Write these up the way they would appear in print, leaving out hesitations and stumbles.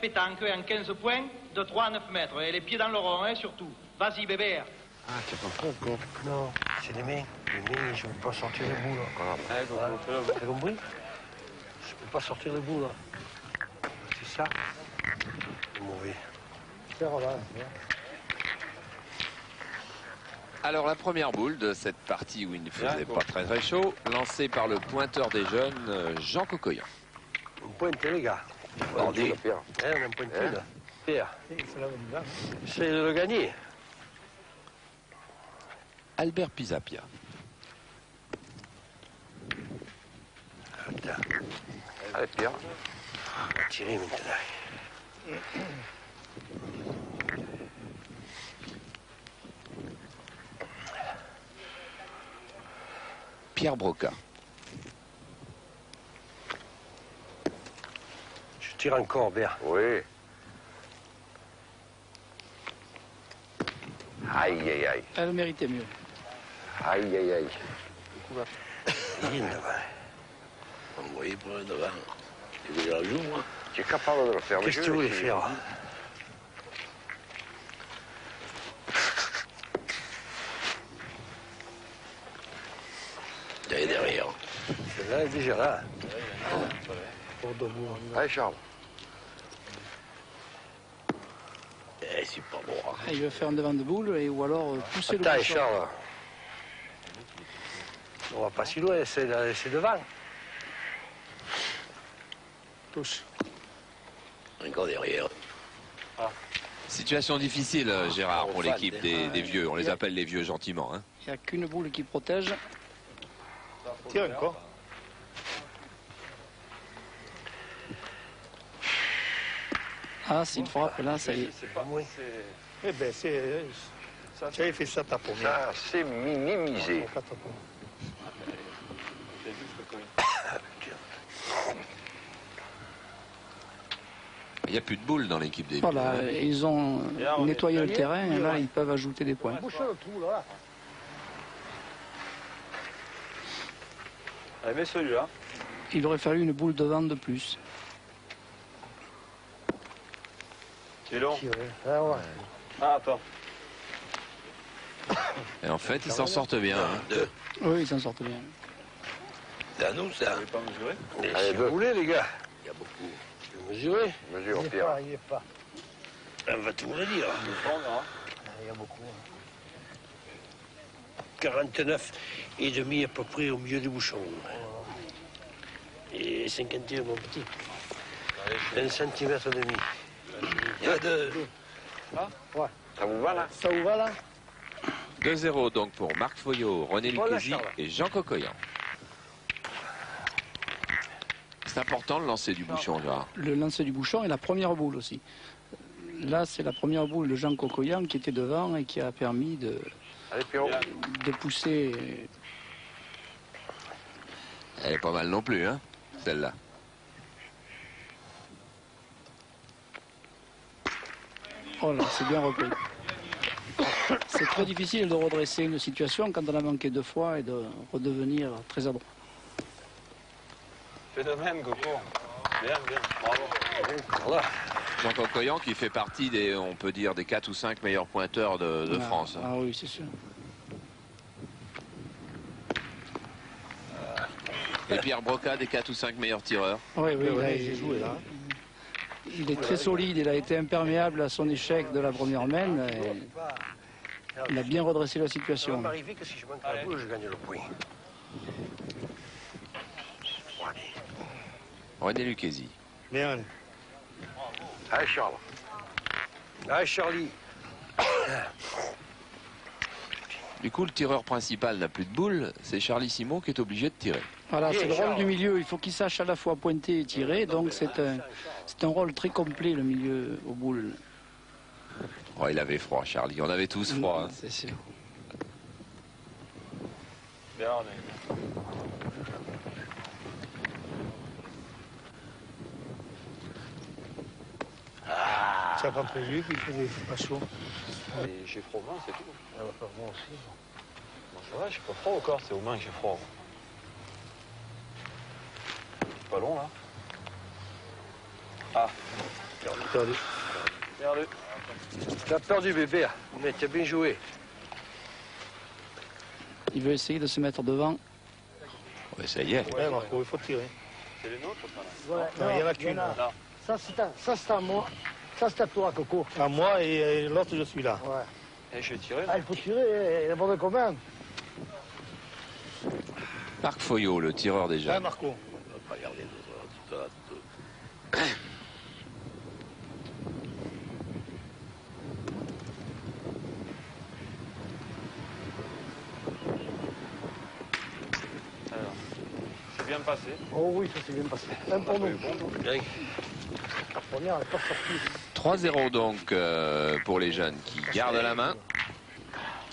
pétanque en 15 points, de 3 à 9 mètres. Et les pieds dans le rond, hein, surtout. Vas-y, bébé. Ah, c'est pas faux, quoi. Non, c'est les mains. Les mains, je ne peux pas sortir les bouts, là. T'as compris? Je ne peux pas sortir les bouts, là. C'est ça. C'est mauvais. Alors la première boule de cette partie où il ne faisait pas très chaud, lancée par le pointeur des jeunes, Jean Cocoyan. On pointe, les gars. Bordé. On a pointé, là. Pierre. C'est de le gagner. Albert Pisapia. Putain. Allez, Pierre. On va tirer maintenant. Pierre Broca. Je tire encore, Bert. Oui. Aïe, aïe, aïe. Elle méritait mieux. Aïe, aïe, aïe. Il est devant. Vous voyez pour le devant. Il veut la joue, moi. Tu es capable de le faire, Qu'est-ce que tu voulais faire? D'aller derrière. Celle-là est déjà là. Allez, Charles. Eh, c'est pas bon. Hein. Il veut faire un devant de boule et, ou alors pousser le Attends, bouchon. Charles. On va pas si loin, c'est devant. Touche. Encore derrière. Situation difficile, Gérard, pour l'équipe des vieux. On les appelle les vieux gentiment. Hein. Il n'y a qu'une boule qui protège. Tire encore. Ah, s'il frappe, là, ça y est. C'est pas moi. Eh bien, c'est... Tu avais fait ça ta première. Ça, c'est minimisé. Il n'y a plus de boules dans l'équipe des vieux. Voilà, ils ont nettoyé le terrain et là, ils peuvent ajouter des points. Bouche le trou, là. Allez, mets celui-là. Il aurait fallu une boule de vent de plus. C'est long. Ah ouais. Ah, attends. Et en fait, ils s'en sortent bien. Hein. Deux. Oui, ils s'en sortent bien. C'est à nous, ça. Vous pas mesurer? Allez, Vous deux. voulez, les gars? Il y a beaucoup. Mesurez. Mesure, Il est Pierre. pas, il est pas. On va tout le dire. Il y a beaucoup. 49 et demi à peu près au milieu du bouchon. Et 51, mon petit. 1 centimètre et demi. Il y a deux. Ça vous va, là? Ça vous va, là? 2-0 donc pour Marc Foyot, René Voilà, Lucchesi Charles. et Jean Cocoyan. C'est important le lancer du bouchon, Gérard. Le lancer du bouchon et la première boule aussi. Là, c'est la première boule de Jean Cocoyan qui était devant et qui a permis de Allez, Pierrot. pousser. Elle est pas mal non plus, hein, celle-là. Oh là, c'est bien repris. C'est très difficile de redresser une situation quand on a manqué 2 fois et de redevenir très adroit. Phénomène, Coco. Bien, bien. Bravo. Voilà. Jean Cocoyan qui fait partie des, on peut dire, des 4 ou 5 meilleurs pointeurs de France. Ah oui, c'est sûr. Et Pierre Broca des 4 ou 5 meilleurs tireurs. Oui, oui, là, J'ai joué, là. il est très solide, il a été imperméable à son échec de la première main. Et il a bien redressé la Ça va situation. m'arriver que si je manque la boule, je gagne le point. René Lucchesi. Bien. Allez, Charles. Allez, Charlie. Du coup, le tireur principal n'a plus de boule, c'est Charlie Simon qui est obligé de tirer. Voilà, c'est le rôle Charles. du milieu. Il faut qu'il sache à la fois pointer et tirer. Donc c'est un rôle très complet, le milieu aux boules. Oh, il avait froid, Charlie. On avait tous froid. Hein. C'est sûr. Bien, on est... Ça n'a pas prévu qu'il faisait pas chaud. Et j'ai froid aux mains, c'est tout. Ah, bah, moi aussi. Bon, ça va, j'ai pas froid au corps, c'est aux mains que j'ai froid. C'est pas long, là. Ah, Perdu. Perdu. Tu as perdu, bébé. Mais tu as bien joué. Il veut essayer de se mettre devant. Ouais, ça y est. Ouais, Marco, il faut tirer. C'est les nôtres, ça, là. Ouais, Non, il y en a qu'une. Non. Ça, c'est à moi. Ça, c'est à toi, Coco. À moi et l'autre, je suis là. Ouais. Et je vais tirer. Ah, il faut tirer, il n'y a pas de combien. Marc Foyot, le tireur des Ouais, jeunes. Marco. On va pas regarder tout ça. Alors, c'est bien passé. Oh oui, ça s'est bien passé. Un pour nous. Bien. La première, elle n'est pas sortie. 3-0 donc pour les jeunes qui gardent la main.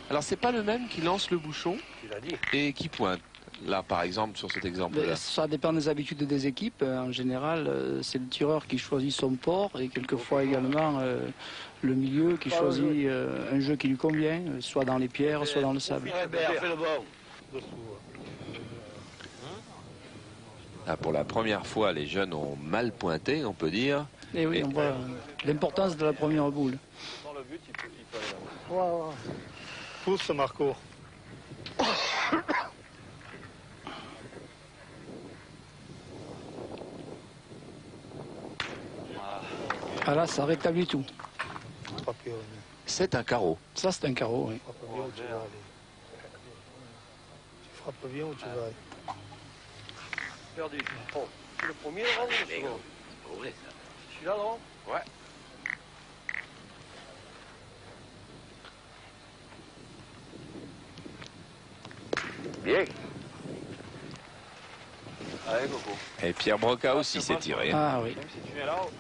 Alors c'est pas le même qui lance le bouchon Tu l'as dit. et qui pointe. Là par exemple sur cet exemple-là. Mais ça dépend des habitudes des équipes. En général, c'est le tireur qui choisit son port et quelquefois également le milieu qui choisit un jeu qui lui convient, soit dans les pierres, soit dans le sable. Fais le bon. Dessous. Là, pour la première fois, les jeunes ont mal pointé, on peut dire. Et oui, on voit l'importance de la première boule. Dans le but, il peut aller là-haut. Ouais, ouais. Pousse, Marco. Ah là, ça rétablit tout. Frappe bien. C'est un carreau. Ça, c'est un carreau. Oui. Frappe bien où tu vas aller. Tu frappes bien où tu vas aller. Perdu. Oh, c'est le premier rang ou le second? Ouais, ça. Celui-là, non? Ouais. Bien. Allez, Coco. Et Pierre Broca aussi s'est tiré. Ah oui, Même si tu es là-haut.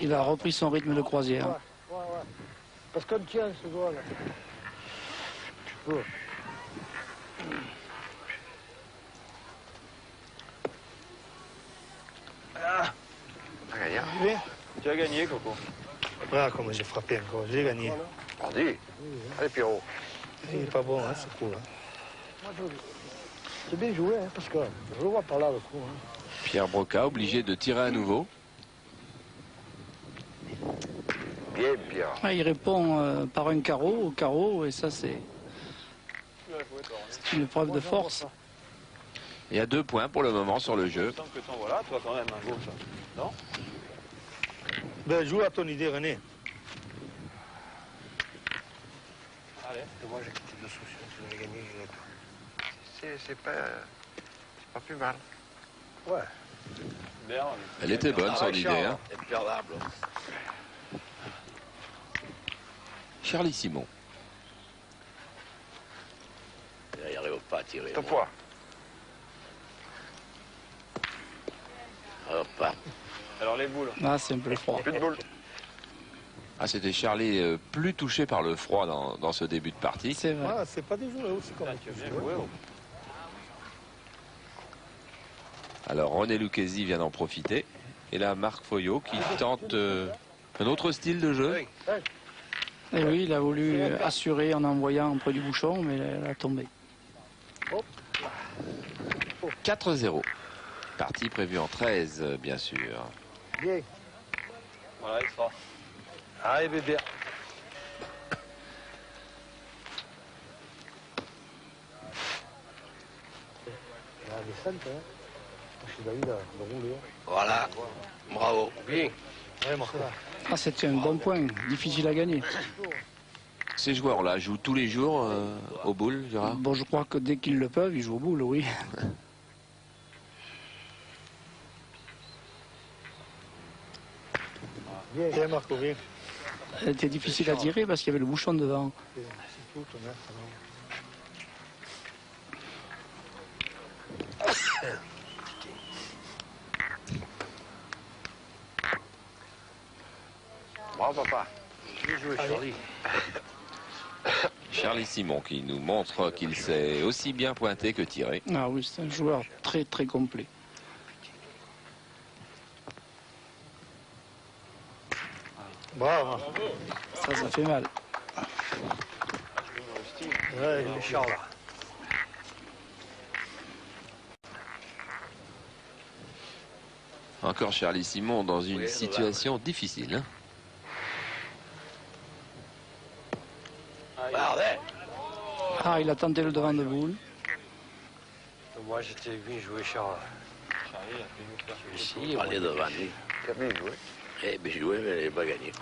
il a repris son rythme de croisière. Ouais, ouais. Parce qu'on tient ce doigt là. Tu peux. T'as gagné. Bien. Tu as gagné, Coco. Voilà comment j'ai frappé encore. J'ai gagné. Perdu. Allez, Pierrot. Il est pas bon, hein, c'est cool. Hein. Moi, c'est bien joué, hein, parce que je le vois par là le coup. Hein. Pierre Broca obligé de tirer à nouveau. Bien, Pierre. Ah, il répond par un carreau au carreau et ça, c'est une preuve de force. Il y a 2 points pour le moment sur le jeu. Tant que t'en voilà, toi quand même, un gauche. Non? Ben, joue à ton idée, René. Allez. Moi, j'ai quitté de soucis. Tu l'as gagné, je l'ai pas. C'est pas plus mal. Ouais. Bien. Elle était bonne son idée. Hein. Imperdable. Charlie Simon. Il n'arrive pas à tirer. Ton poids. Hop, pas. Alors les boules. Ah, c'est un peu froid. Plus de boules. Ah, c'était Charlie plus touché par le froid dans ce début de partie. C'est vrai. Ah, c'est pas des joueurs aussi comme Ah, tu as bien joué. Oh. Alors René Lucchesi vient d'en profiter. Et là, Marc Foyot qui tente un autre style de jeu. Et oui, il a voulu assurer en envoyant près du bouchon, mais elle a tombé. 4-0. Partie prévue en 13, bien sûr. Bien. Voilà, extra. Allez, bébé. La descente, hein. Je suis David de rouler. Voilà. Bravo. Bien. Ouais, Marco. Ah, c'était un bon point, difficile à gagner. Ces joueurs-là jouent tous les jours au boule, Gérard? Bon, je crois que dès qu'ils le peuvent, ils jouent au boule, oui. Bien, Marco, bien. Elle était difficile à tirer parce qu'il y avait le bouchon devant. C'est tout, ton maître, alors. Bravo, papa. Bien joué, Charlie. Charlie Simon qui nous montre qu'il sait aussi bien pointer que tirer. Ah oui, c'est un joueur très très complet. Bravo. Ça fait mal. Ouais, il est méchant, là. Encore Charlie Simon dans une situation difficile. Hein. Ah, il a tenté le devant de boule. Moi, j'étais venu jouer Charles. Charlie, il a fait une faire. Ici, Allez devant lui. Tu as bien joué. Eh bien joué, mais il n'a pas gagné.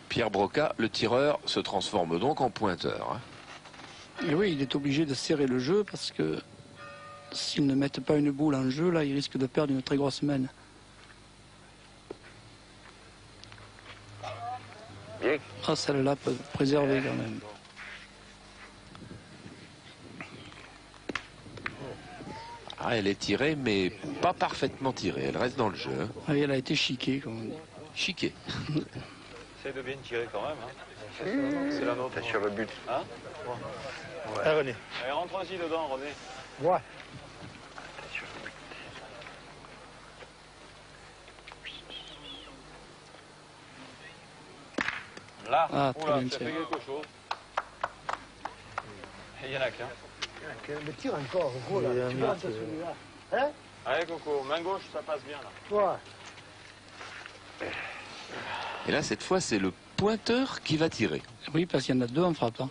Pierre Broca, le tireur, se transforme donc en pointeur. Hein. Et oui, il est obligé de serrer le jeu parce que s'ils ne mettent pas une boule en jeu, là, il risque de perdre une très grosse main. Bien. Ah, celle-là peut préserver quand même. Ah, elle est tirée, mais pas parfaitement tirée. Elle reste dans le jeu. Hein. Ah, elle a été chiquée, comme on dit. Chiquée. Essaye de bien tirer quand même. Hein. C'est la nôtre. T'es sur le but. Hein? Ah, René. Allez, rentre-y dedans, René. Ouais. T'es sur le but. Là. Ah, très Oula, bien tu as fait tiré. quelque chose. Il y en a qu'un. Mais tire encore, gros, là. Tu vois, celui-là. Hein? Allez, Coco, main gauche, ça passe bien là. Toi. Et là, cette fois, c'est le pointeur qui va tirer. Oui, parce qu'il y en a deux en frappe. Hein.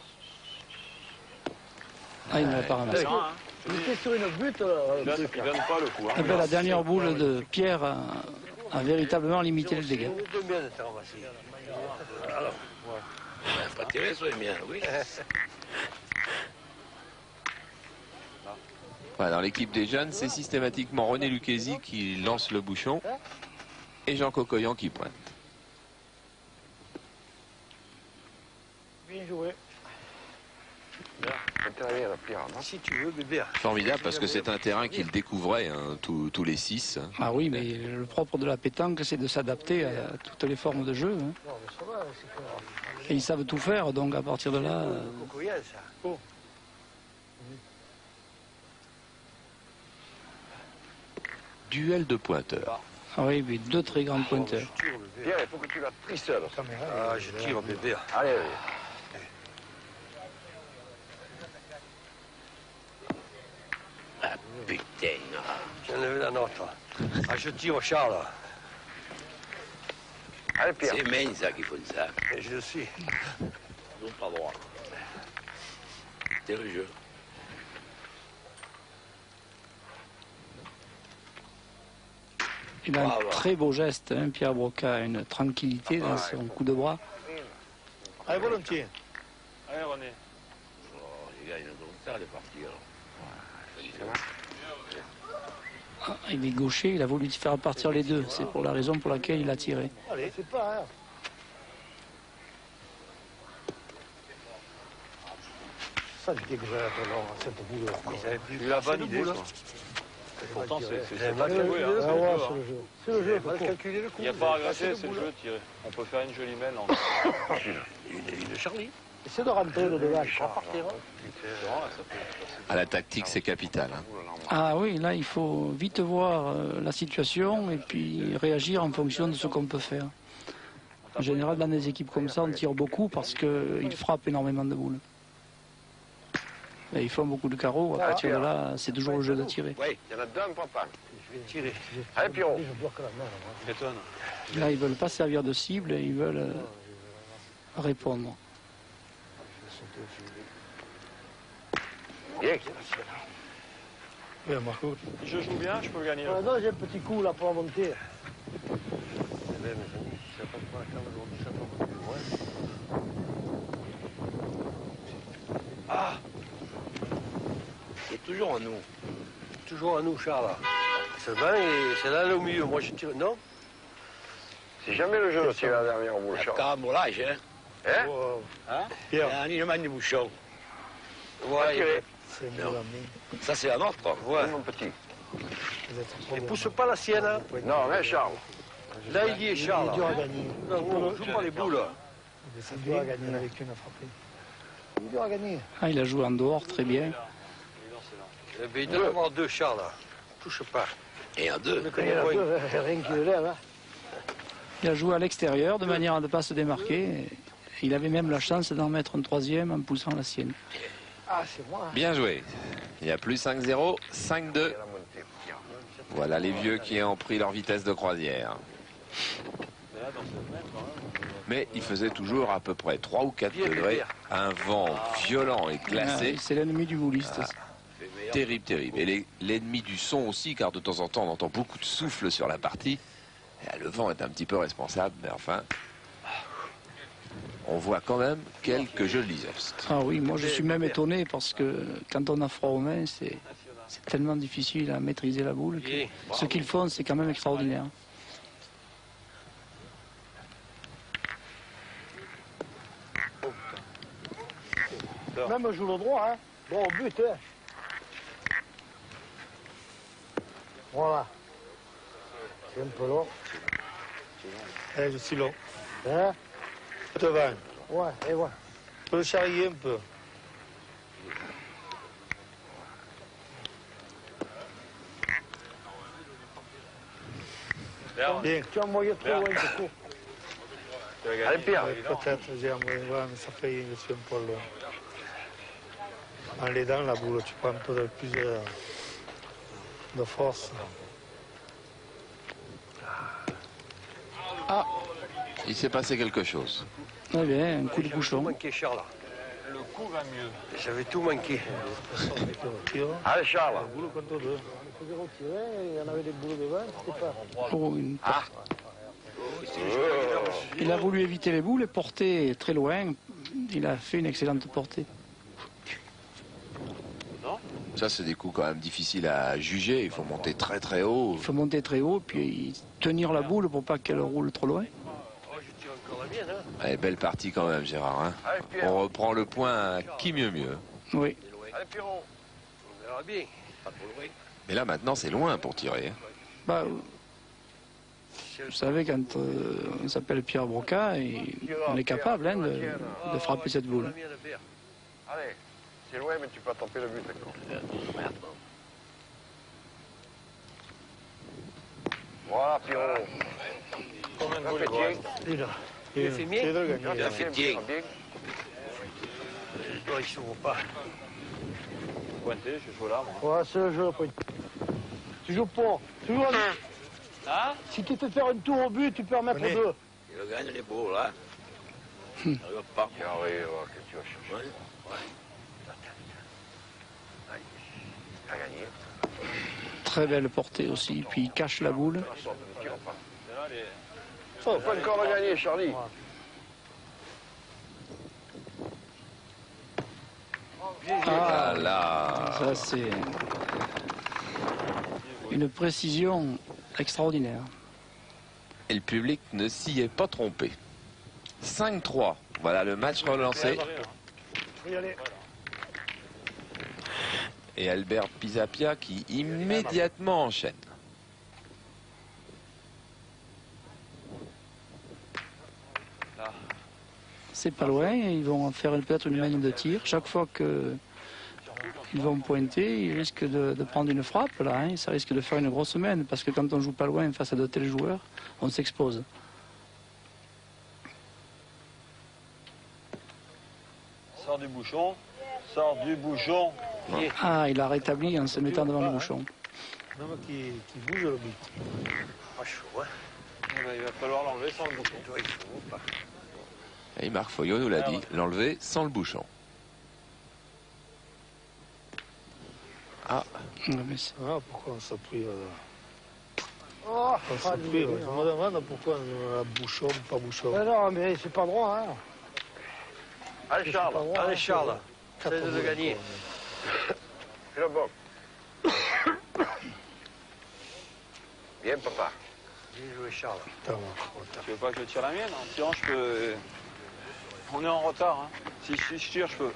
Ah, il ne l'a pas ramassé. Non, hein. Il était sur une butte. Il donne pas le coup. Hein. Eh ben, la dernière boule de Pierre a véritablement limité le dégât. C'est bien de te ramasser. Il n'a pas tiré sur les miens, oui. Voilà, dans l'équipe des jeunes, c'est systématiquement René Lucchesi qui lance le bouchon et Jean Cocoyan qui pointe. Bien joué. Intérêt à la Pierre, non? Si tu veux, bébé. Formidable parce que c'est un terrain qu'il découvrait, hein, tous les 6. Ah oui, mais le propre de la pétanque, c'est de s'adapter à toutes les formes de jeu. Hein. Non, mais ça va, c'est que... Et ils savent tout faire, donc à partir de là... Cocoyan, ça. Duel de pointeurs. Ah oui, mais deux très grands pointeurs. Je tire, bébé. Pierre, il faut que tu la pris seul. Ah, je tire, bébé. Allez, allez. Ah, putain. J'ai enlevé la nôtre. Ah, je tire Charles. Allez, Pierre. C'est mains, ça, qui font ça. Et je le suis. Ils n'ont pas droit. C'est le jeu. Il a un Bravo. très beau geste, hein, Pierre Broca, une tranquillité dans son coup de bras. Allez, volontiers. Allez, René. Oh, les gars, ils ont ça de partir. Ah, il est gaucher, il a voulu faire partir les deux. C'est pour la raison pour laquelle il a tiré. Allez, c'est pas, hein. Ça, je dégrade, alors, cette boule. Tu l'as validé. boule, Quoi. Pourtant, c'est J'ai pas mal joué. Hein. Ah C'est le ouais, jeu, c'est hein. le jeu. C'est le jeu, Mal Coco. calculé le coup. Il n'y a pas à gâcher, c'est le jeu de tirer. On peut faire une jolie main là. Une Charlie. Essaie de rentrer le devant. À la tactique, c'est capital. Hein. Ah oui, là, il faut vite voir la situation et puis réagir en fonction de ce qu'on peut faire. En général, dans des équipes comme ça, on tire beaucoup parce qu'ils frappent énormément de boules. Et ils font beaucoup de carreaux. À partir de là, c'est toujours le jeu de tirer. Oui, il y en a deux, papa. Je vais tirer. Allez, Pierrot. Je bloque la main, moi. M'étonne. Là, ils veulent pas servir de cible et ils veulent répondre. Bien. Oui, Marco. Si je joue bien, je peux gagner. Ah, non, j'ai un petit coup là pour monter. Eh bien, mes amis, ça va pas attendre aujourd'hui, ça tombe plus loin. Ah, C'est toujours à nous. toujours à nous, Charles. Seulement, c'est là au milieu. Moi, je tire. Non? C'est jamais le jeu de tirer la dernière boule, Il y a Charles. carambolage, hein. Hein? Oh, Il y a un alignement du bouchon. Pas tiré. C'est mieux l'amener. Ça, c'est la nôtre. ouais. Mon petit. Vous êtes trop Et bien. pousse pas la sienne. Hein. Non, mais Charles. Là, il y est, Il est Charles. dur à gagner. Non, joue pas les boules. C'est dur à gagner avec une à frapper. Il est dur à gagner. Ah, il a joué en dehors, très bien. Eh bien, il doit y avoir deux, Charles. Touche pas. Et en deux. Ne Il connais y en a point. deux, rien qui le lève. Hein. Il a joué à l'extérieur de manière à ne pas se démarquer. Et il avait même la chance d'en mettre un troisième en poussant la sienne. Ah, c'est moi. Bien joué. Il y a plus 5-0, 5-2. Voilà les vieux qui ont pris leur vitesse de croisière. Mais il faisait toujours à peu près 3 ou 4 degrés. Un vent violent et glacé. C'est l'ennemi du bouliste. Terrible, terrible. Et l'ennemi du son aussi, car de temps en temps, on entend beaucoup de souffle sur la partie. Et le vent est un petit peu responsable, mais enfin, on voit quand même quelques jolis ostres. Ah oui, moi je suis même étonné parce que quand on a froid aux mains, c'est tellement difficile à maîtriser la boule. Ce qu'ils font, c'est quand même extraordinaire. Même je joue le droit, hein. Droit au but, hein. Voilà. C'est un peu long. Je suis long. Hein? Devant. Ouais, et voilà. Je peux le charrier un peu. Bien. Tu as envoyé trop loin, c'est court. Allez, Pierre. Peut-être, j'ai envoyé, ouais, mais ça fait, je suis un peu loin. En l'aidant, la boule, tu prends un peu plus de force. Ah, il s'est passé quelque chose. Eh bien, un coup de bouchon. Manqué, Charles. Le coup va mieux. J'avais tout manqué. Tire, Allez, Charles. boule contre deux. On faisait retirer, il y en avait des boules devant, c'était pas. Oh, il a voulu éviter les boules et porter très loin. Il a fait une excellente portée. Ça, c'est des coups quand même difficiles à juger. Il faut monter très très haut. Il faut monter très haut puis tenir la boule pour pas qu'elle roule trop loin. Je tire encore la mienne, hein. Allez, belle partie quand même, Gérard. Hein. Allez, Pierre. On reprend le point à qui mieux mieux. Oui. Allez, Pierrot. On verra bien. Mais là, maintenant, c'est loin pour tirer. Bah, vous savez, quand on s'appelle Pierre Broca, on est capable hein, de frapper cette boule. Allez, c'est loin, mais tu peux taper le but encore. Voilà, Pierrot. Combien de Ça boules fait il vous reste? Il fait bien. de le gagner. Il a fait bien. Il s'ouvre pas. Pointé, je joue là, moi. Ouais, c'est le jeu, après. Tu joues pas. Tu joues à deux. Hein? Si tu fais faire un tour au but, tu peux en mettre Venez. deux. Il gagne les boules, hein. Il va pas. Ah oui, que tu vas chercher. Il a gagné. Très belle portée aussi. Puis il cache la boule. Faut pas encore le gagner, Charlie. Ah là. Ça, c'est une précision extraordinaire. Et le public ne s'y est pas trompé. 5-3. Voilà le match relancé. Faut y aller. Et Albert Pisapia qui immédiatement enchaîne. C'est pas loin. Ils vont faire peut-être une main de tir. Chaque fois que ils vont pointer, ils risquent de prendre une frappe là. Hein. Ça risque de faire une grosse main parce que quand on joue pas loin face à de tels joueurs, on s'expose. Sors du bouchon. Sors du bouchon. Ah, il a rétabli en se mettant devant le bouchon. Même qui bouge le but. Pas chaud, hein. Eh ben, il va falloir l'enlever sans le bouchon. Toi, il s'ouvre pas. Et Marc Foyot nous l'a dit, l'enlever sans le bouchon. Ah, Ouais, mais c'est- Ah, pourquoi on s'est pris Oh, on s'est pris, je me demande pourquoi on a bouchon, pas bouchon. Mais non, mais c'est pas droit, hein. Allez, Charles. pas vrai, Allez, hein, Charles. Quatre Essaye de boules, gagner. quoi. Fais le bon. Bien, papa. Bien joué, Charles. Putain, Tu veux pas que je tire la mienne? En tirant, je peux. On est en retard. Hein. Si je tire, je peux.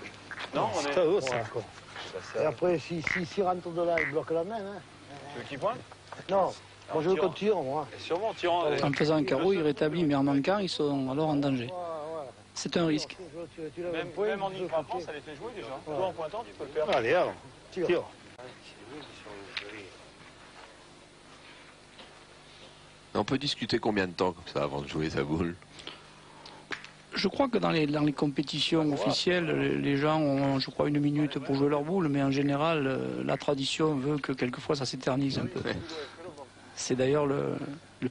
Non, on est. c'est à eux, ça, quoi. Et après, s'il rentre de là, il bloque la main, hein. Tu veux qu'il pointe? Non, moi je veux tirant. qu'on tire, moi. Et sûrement en tirant. En faisant un carreau, il rétablit, mais en manquant, ils sont alors en danger. Ouais, ouais. C'est un risque. Tu lèves un point, Même en tu y veux frappant, compter. ça les fait jouer déjà. Toi, en pointant, tu peux le faire. Allez, alors, Tire. tire. on peut discuter combien de temps comme ça avant de jouer sa boule? Je crois que dans les compétitions officielles, les gens ont, je crois, 1 minute pour jouer leur boule, mais en général, la tradition veut que quelquefois ça s'éternise un peu. C'est d'ailleurs le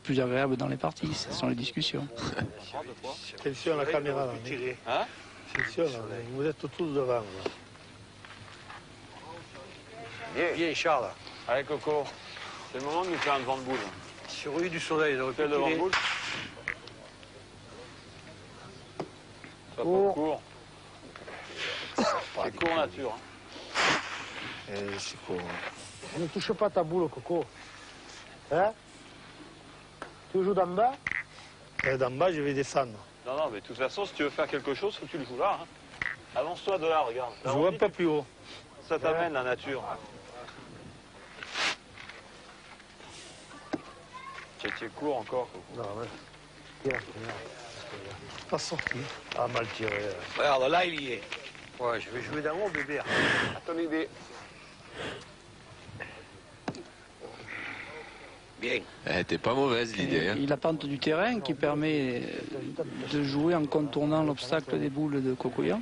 plus agréable dans les parties, ce sont les discussions. Attention à la caméra, là. Hein? Attention, là, vous êtes tous devant. Là. Viens, Charles. Allez, Coco. C'est le moment de nous faire un devant de boule. Sur rue du Soleil, j'aurais pu Fais le devant de tirer. boule. Sois pas court. C'est court nature. Hein. C'est court. Ne touche pas ta boule, Coco. Hein? Tu joues d'en bas? D'en bas, je vais descendre. Non, non, mais de toute façon, si tu veux faire quelque chose, faut que tu le joues là. Hein. Avance-toi de là, regarde. Je joue un peu plus haut. Ça t'amène la nature. Tu es court encore, Coco. Non, mais... Regarde. Pas sorti. Ah, mal tiré. Regarde, là, il y est. Ouais, je vais jouer d'en haut, bébé. À ton idée. Bien. Elle était pas mauvaise l'idée. Hein. Et la pente du terrain qui permet de jouer en contournant l'obstacle des boules de Cocoyan.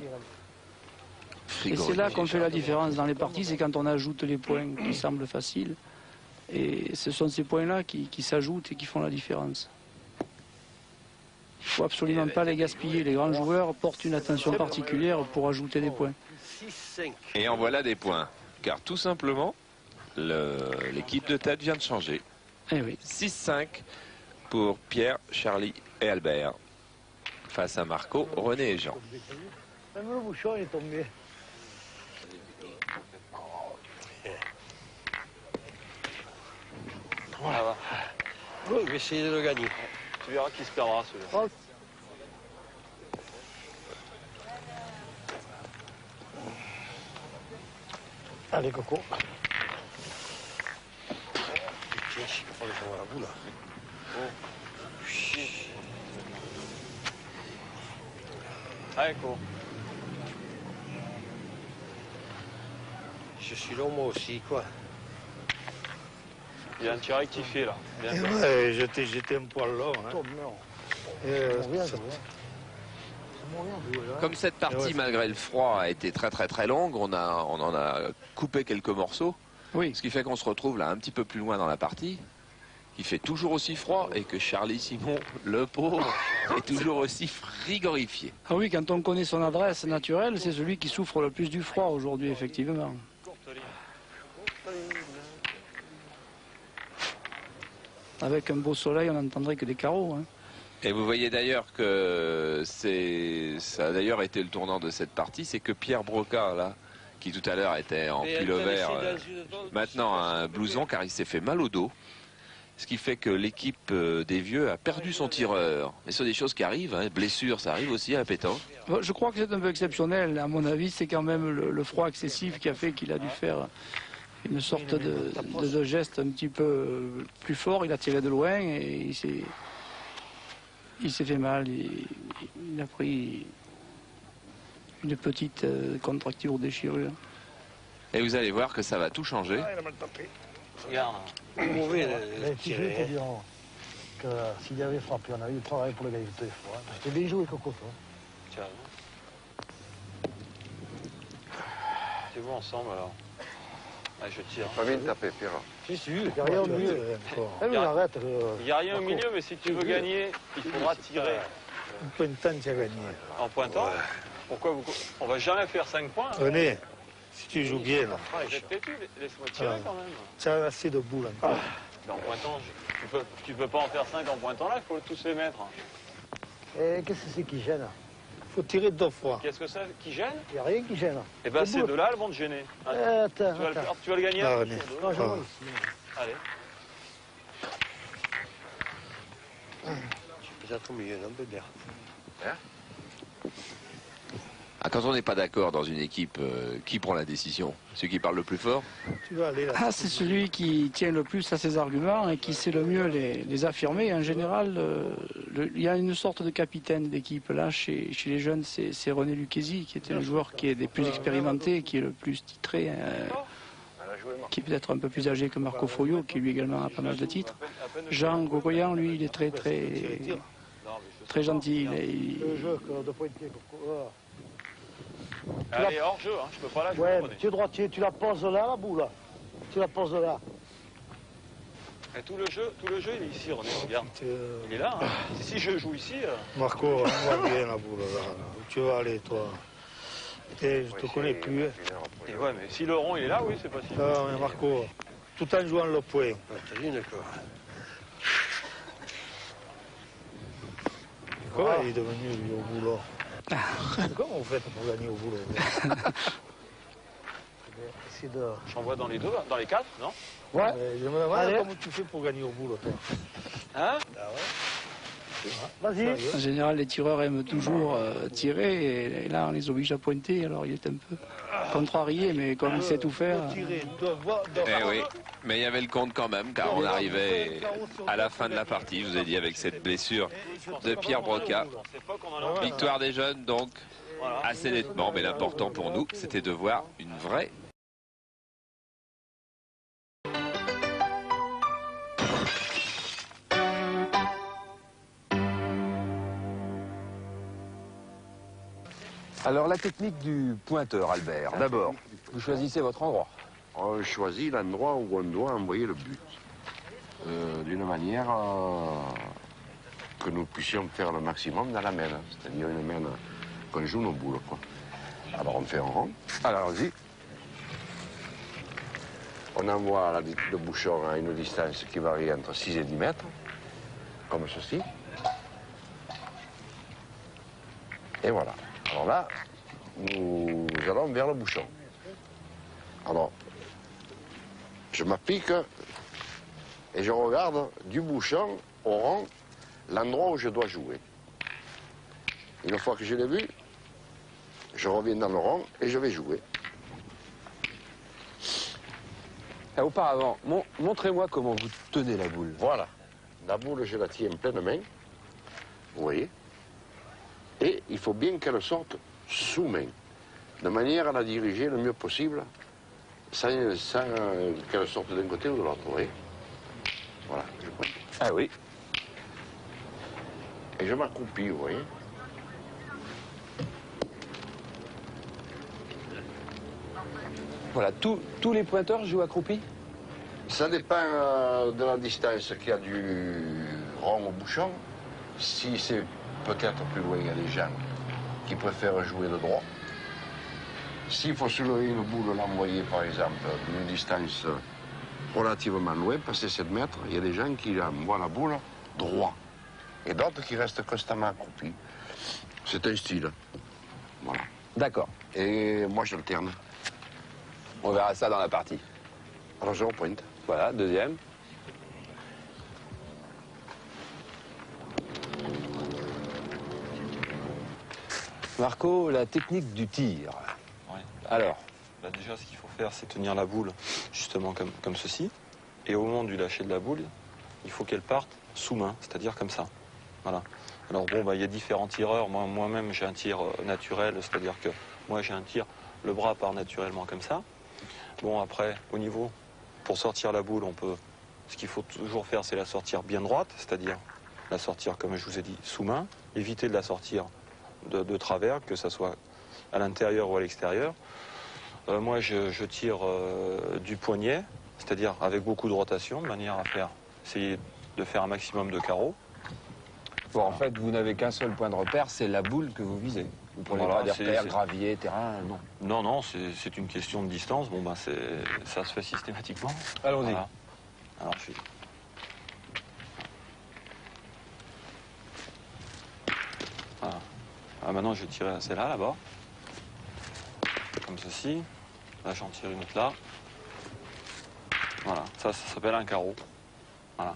Et c'est là qu'on fait la différence dans les parties, c'est quand on ajoute les points qui semblent faciles. Et ce sont ces points-là qui s'ajoutent et qui font la différence. Il ne faut absolument pas les gaspiller. Les grands joueurs portent une attention particulière pour ajouter des points. 6-5. Et en voilà des points. Car tout simplement, l'équipe de tête vient de changer. Eh oui. 6-5 pour Pierre, Charlie et Albert. Face à Marco, René et Jean. Même le bouchon est tombé. Ça va. Bon, je vais essayer de le gagner. Tu verras qui se perdra, celui-là. Allez, Coco. Tiens, je sais pas le jouer à la boule. Allez, Coco. Je suis long, moi aussi, quoi. Il y a un tir rectifié, là. Bien joué. Ouais, j'étais un poil long. Hein. Comme cette partie, malgré le froid, a été très longue, on en a coupé quelques morceaux. Oui. Ce qui fait qu'on se retrouve là un petit peu plus loin dans la partie. Il fait toujours aussi froid et que Charlie Simon, le pauvre, est toujours aussi frigorifié. Ah oui, quand on connaît son adresse naturelle, c'est celui qui souffre le plus du froid aujourd'hui, effectivement. Avec un beau soleil, on n'entendrait que des carreaux. Hein. Et vous voyez d'ailleurs que ça a d'ailleurs été le tournant de cette partie, c'est que Pierre Broca, là, qui tout à l'heure était en pull vert, maintenant a un blouson car il s'est fait mal au dos. Ce qui fait que l'équipe des vieux a perdu son tireur. Mais ce sont des choses qui arrivent, hein. Blessures, ça arrive aussi à la pétanque. Je crois que c'est un peu exceptionnel. À mon avis, c'est quand même le froid excessif qui a fait qu'il a dû faire une sorte de geste un petit peu plus fort. Il a tiré de loin et il s'est fait mal. Il a pris une petite contracture ou déchirure. Et vous allez voir que ça va tout changer. Ah, il a mal tapé. Regarde. Mauvais, Les petits jeux te diront que s'il avait frappé, on a eu le travail pour le gagner deux fois. C'était bien joué, Coco, toi. Tiens. C'est bon ensemble, alors. Allez, je tire. Pas bien tapé, Pierre. Si, si, il n'y a rien au milieu. Eh, mais arrête. Il n'y a rien au milieu, mais si tu veux gagner, il faudra tirer. Un pointant, tu as gagné. En pointant. Pourquoi vous... On va jamais faire 5 points. Hein. René, si tu joues bien, là, J'ai têtu, laisse-moi tirer quand même. tu as assez de boules encore. Mais en pointant, tu peux pas en faire 5 en pointant là, il faut tous les mettre. Et qu'est-ce que c'est qui gêne? Il faut tirer deux fois. Qu'est-ce que c'est qui gêne? Il n'y a rien qui gêne. Eh ben Les ces boules. deux-là, elles vont te gêner. Attends, Tu vas le gagner Ah, à René. Non, je vois ici. Allez. Peut-être au milieu, non, bébé. Ah, quand on n'est pas d'accord dans une équipe, qui prend la décision? Celui qui parle le plus fort? Tu vas aller là. Ah, c'est celui qui tient le plus à ses arguments et qui sait le mieux les affirmer. En général, il y a une sorte de capitaine d'équipe. Là, chez les jeunes, c'est René Lucchesi, qui était le joueur qui est des plus expérimentés, qui est le plus titré, qui est peut-être un peu plus âgé que Marco Foglio, qui lui également a pas mal de titres. Jean Gogoyan, lui, il est très très gentil. Le jeu de pointier, Coco. Allez, hors jeu, hein, je peux pas la jouer. Ouais, mais tu es droitier, tu la poses là, la boule. Tu la poses là. Et tout le jeu, il est ici, René, regarde. Il est là. Hein. Si je joue ici. Marco, on voit bien la boule là. Où tu vas aller, toi? Et je te connais plus. Hein. Et ouais, mais si le rond il est là, oui, c'est possible. Ah, mais Marco, tout en jouant le point. T'imagines quoi. Comment il est devenu lui, au boulot? Comment vous faites pour gagner au boulot? J'envoie dans les deux, dans les quatre, non? Ouais. Je me demande comment tu fais pour gagner au boulot, toi. Hein? Ah ouais. Vas-y. En général, les tireurs aiment toujours tirer, et là, on les oblige à pointer, alors il est un peu contrarié, mais comme il sait tout faire... Eh oui, mais il y avait le compte quand même, car on arrivait à la fin de la partie, je vous ai dit, avec cette blessure de Pierre Broca. Victoire des jeunes, donc, assez nettement, mais l'important pour nous, c'était de voir une vraie... Alors la technique du pointeur, Albert. D'abord, vous choisissez votre endroit. On choisit l'endroit où on doit envoyer le but. D'une manière que nous puissions faire le maximum dans la main. C'est-à-dire une main qu'on joue nos boules, quoi. Alors on fait un rond. Alors allons-y. On envoie le bouchon à une distance qui varie entre 6 et 10 mètres, comme ceci. Et voilà. Alors là, nous allons vers le bouchon. Alors, je m'applique et je regarde du bouchon au rond l'endroit où je dois jouer. Une fois que je l'ai vu, je reviens dans le rond et je vais jouer. Et auparavant, montrez-moi comment vous tenez la boule. Voilà. La boule, je la tiens en pleine main. Vous voyez? Et il faut bien qu'elle sorte sous main, de manière à la diriger le mieux possible, sans qu'elle sorte d'un côté ou de l'autre, vous voyez. Voilà, je pointe. Ah oui. Et je m'accroupis, vous voyez. Voilà, tous les pointeurs jouent accroupis? Ça dépend de la distance qu'il y a du rond au bouchon. Si c'est peut-être plus loin, il y a des gens qui préfèrent jouer de droit. S'il faut soulever une boule, l'envoyer par exemple d'une distance relativement loin, passer 7 mètres, il y a des gens qui envoient la boule droit. Et d'autres qui restent constamment accroupis. C'est un style. Voilà. D'accord. Et moi j'alterne. On verra ça dans la partie. Alors je repointe. Voilà, deuxième. Marco, la technique du tir. Ouais. Alors, Là, déjà, ce qu'il faut faire, c'est tenir la boule justement comme ceci. Et au moment du lâcher de la boule, il faut qu'elle parte sous main, c'est-à-dire comme ça. Voilà. Alors bon, il y a différents tireurs. Moi-même, j'ai un tir naturel, c'est-à-dire que moi, j'ai un tir, le bras part naturellement comme ça. Bon, après, au niveau, pour sortir la boule, ce qu'il faut toujours faire, c'est la sortir bien droite, c'est-à-dire la sortir, comme je vous ai dit, sous main, éviter de la sortir de travers, que ça soit à l'intérieur ou à l'extérieur. Moi, je tire du poignet, c'est-à-dire avec beaucoup de rotation, de manière à essayer de faire un maximum de carreaux. bon, en fait, vous n'avez qu'un seul point de repère, c'est la boule que vous visez. Vous ne prenez Voilà, pas des repères, gravier, terrain, non. Non, c'est une question de distance. Bon, ça se fait systématiquement. Allons-y. Voilà. Alors, je fais... Voilà. Ah, maintenant, je vais tirer à celle-là, là-bas. Comme ceci. Là, j'en tire une autre là. Voilà, ça s'appelle un carreau. Voilà.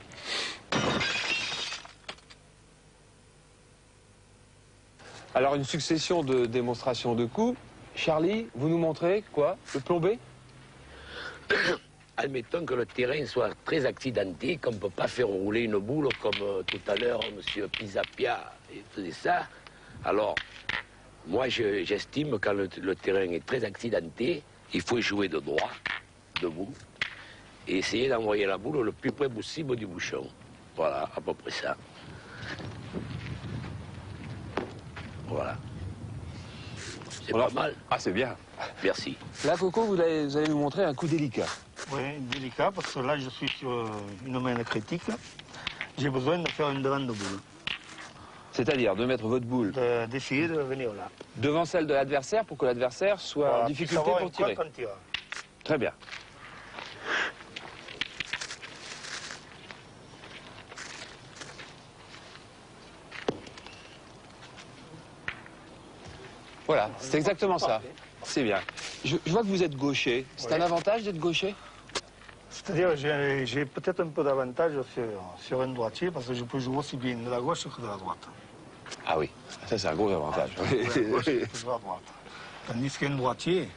Alors, une succession de démonstrations de coups. Charlie, vous nous montrez quoi? Le plombé? Admettons que le terrain soit très accidenté, qu'on ne peut pas faire rouler une boule comme tout à l'heure, M. Pisapia faisait ça. Alors, moi, j'estime que quand le terrain est très accidenté, il faut jouer de droit, debout, et essayer d'envoyer la boule le plus près possible du bouchon. Voilà, à peu près ça. Voilà. C'est pas mal. Ah, c'est bien. Merci. Là, Coco, vous allez nous montrer un coup délicat. Oui, délicat, parce que là, je suis sur une main critique. J'ai besoin de faire une demande de boule. C'est-à-dire de mettre votre boule D'essayer de venir là. devant celle de l'adversaire pour que l'adversaire soit en difficulté pour tirer. Très bien. Voilà, c'est exactement ça. C'est bien. Je vois que vous êtes gaucher. C'est un avantage d'être gaucher? C'est-à-dire j'ai peut-être un peu d'avantage sur un droitier parce que je peux jouer aussi bien de la gauche que de la droite. Ah oui, ça c'est un gros avantage. De la gauche que de la droite. Tandis qu'un droitier,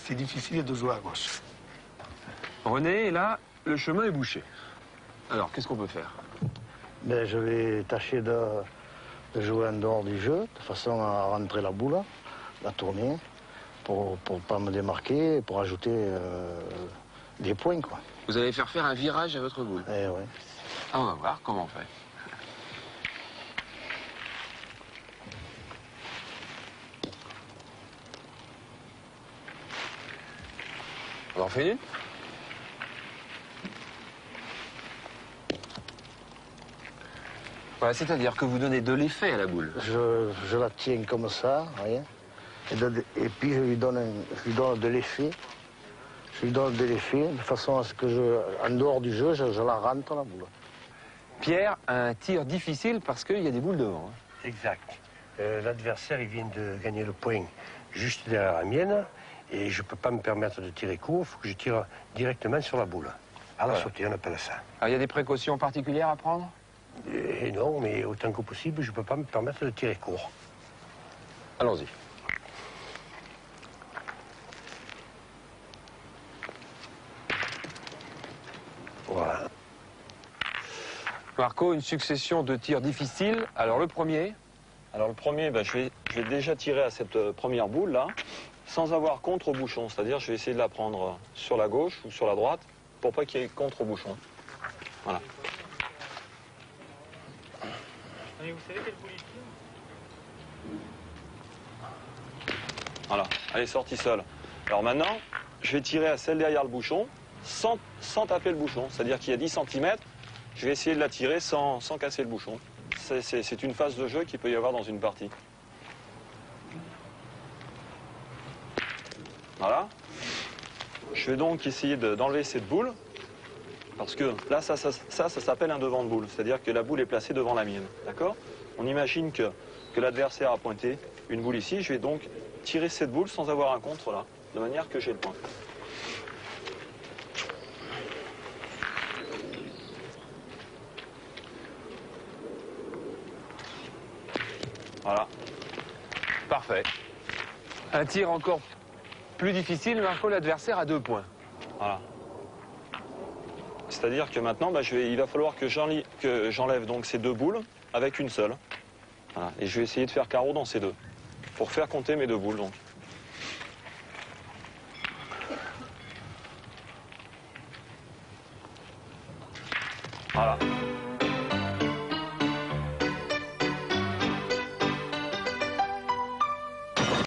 c'est difficile de jouer à gauche. René, là, le chemin est bouché. Alors, qu'est-ce qu'on peut faire? Ben, je vais tâcher de jouer en dehors du jeu, de façon à rentrer la boule, la tourner, pour ne pas me démarquer, pour ajouter des points, quoi. Vous allez faire un virage à votre boule. Eh ouais. Ah, on va voir comment on fait. On en fait une? Voilà, c'est-à-dire que vous donnez de l'effet à la boule. Je la tiens comme ça, rien. Et puis je lui donne de l'effet. Je lui donne de l'effet de façon à ce que, en dehors du jeu, je la rentre la boule. Pierre a un tir difficile parce qu'il y a des boules devant. Exact. L'adversaire, il vient de gagner le point juste derrière la mienne. Et je ne peux pas me permettre de tirer court, il faut que je tire directement sur la boule. À la sautée, on appelle ça. Alors, il y a des précautions particulières à prendre? Et non, mais autant que possible, je ne peux pas me permettre de tirer court. Allons-y. Voilà. Marco, une succession de tirs difficiles. Alors, le premier? Alors le premier, ben, je vais déjà tirer à cette première boule là, sans avoir contre au bouchon. C'est-à-dire je vais essayer de la prendre sur la gauche ou sur la droite pour pas qu'il y ait contre au bouchon. Voilà. Mais vous savez quelle boule il tire? Voilà, elle est sortie seule. Alors maintenant, je vais tirer à celle derrière le bouchon sans taper le bouchon. C'est-à-dire qu'il y a 10 cm, je vais essayer de la tirer sans casser le bouchon. C'est une phase de jeu qu'il peut y avoir dans une partie. Voilà. Je vais donc essayer d'enlever cette boule, parce que là, ça s'appelle un devant de boule. C'est-à-dire que la boule est placée devant la mienne. D'accord? On imagine que l'adversaire a pointé une boule ici. Je vais donc tirer cette boule sans avoir un contre là, de manière que j'ai le point. Voilà. Parfait. Un tir encore plus difficile, Marco, l'adversaire a 2 points. Voilà. C'est-à-dire que maintenant, bah, il va falloir que j'enlève donc ces 2 boules avec une seule. Voilà. Et je vais essayer de faire carreau dans ces 2, pour faire compter mes 2 boules. Donc. Voilà.